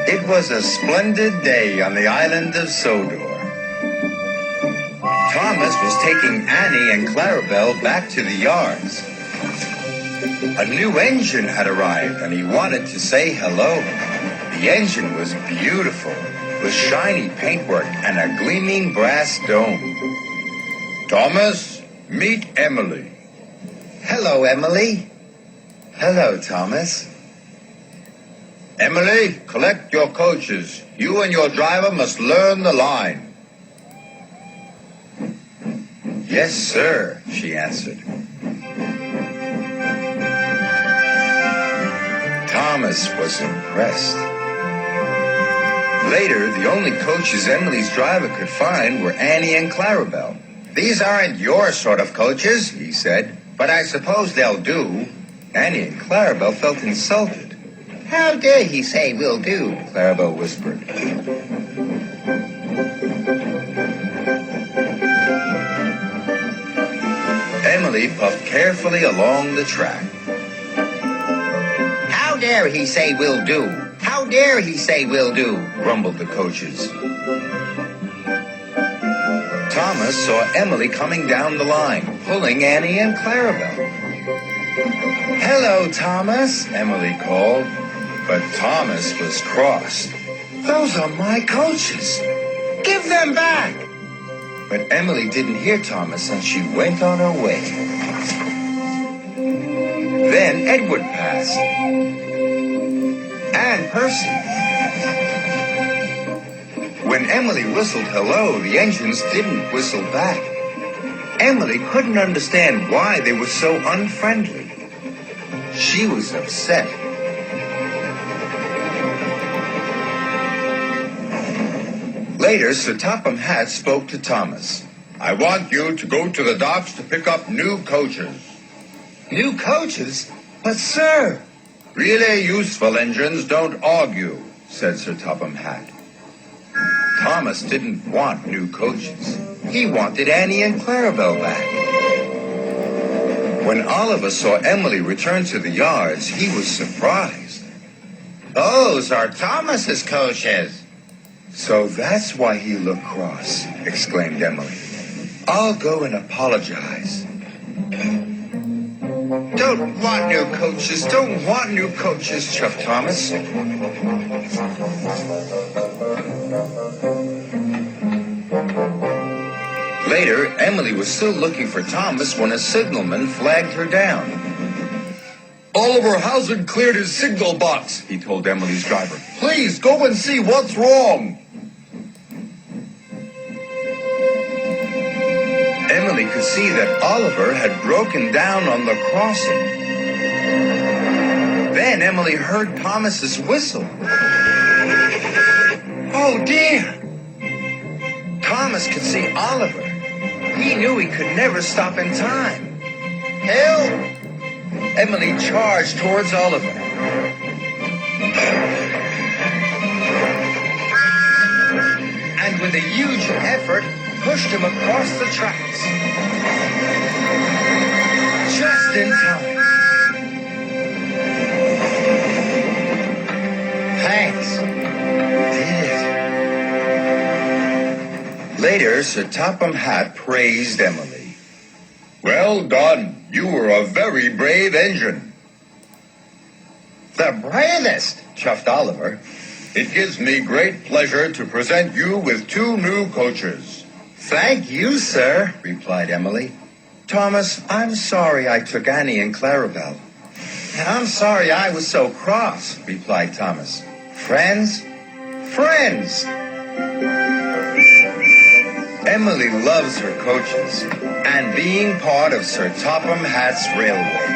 It was a splendid day on the island of Sodor. Thomas was taking Annie and Clarabel back to the yards. A new engine had arrived, and he wanted to say hello. The engine was beautiful, with shiny paintwork and a gleaming brass dome. Thomas, meet Emily. Hello, Emily. Hello, Thomas. Emily, collect your coaches. You and your driver must learn the line. Yes, sir, she answered. Thomas was impressed. Later, the only coaches Emily's driver could find were Annie and Clarabel. These aren't your sort of coaches, he said, but I suppose they'll do. Annie and Clarabel felt insulted. How dare he say will do, Clarabel whispered. Emily puffed carefully along the track. How dare he say will do? How dare he say will do? Grumbled the coaches. Thomas saw Emily coming down the line, pulling Annie and Clarabel. Hello, Thomas, Emily called. But Thomas was cross. Those are my coaches. Give them back. But Emily didn't hear Thomas, and she went on her way. Then Edward passed. And Percy. When Emily whistled hello, the engines didn't whistle back. Emily couldn't understand why they were so unfriendly. She was upset. Later, Sir Topham Hatt spoke to Thomas. I want you to go to the docks to pick up new coaches. New coaches? But, sir... Really useful engines don't argue, said Sir Topham Hatt. Thomas didn't want new coaches. He wanted Annie and Clarabel back. When Oliver saw Emily return to the yards, he was surprised. Those are Thomas's coaches. So that's why he looked cross, exclaimed Emily. I'll go and apologize. Don't want new coaches, chuffed Thomas. Later, Emily was still looking for Thomas when a signalman flagged her down. Oliver hasn't cleared his signal box, he told Emily's driver. Please go and see what's wrong. Emily could see that Oliver had broken down on the crossing. Then Emily heard Thomas's whistle. Oh, dear! Thomas could see Oliver. He knew he could never stop in time. Help! Emily charged towards Oliver. And with a huge effort, pushed him across the tracks. Just in time. Thanks. Did it. Later, Sir Topham Hatt praised Emily. Well done. You were a very brave engine. The bravest, chuffed Oliver. It gives me great pleasure to present you with 2 new coaches. Thank you, sir, replied Emily. Thomas, I'm sorry I took Annie and Clarabel. And I'm sorry I was so cross, replied Thomas. Friends? Friends! Emily loves her coaches and being part of Sir Topham Hatt's railway.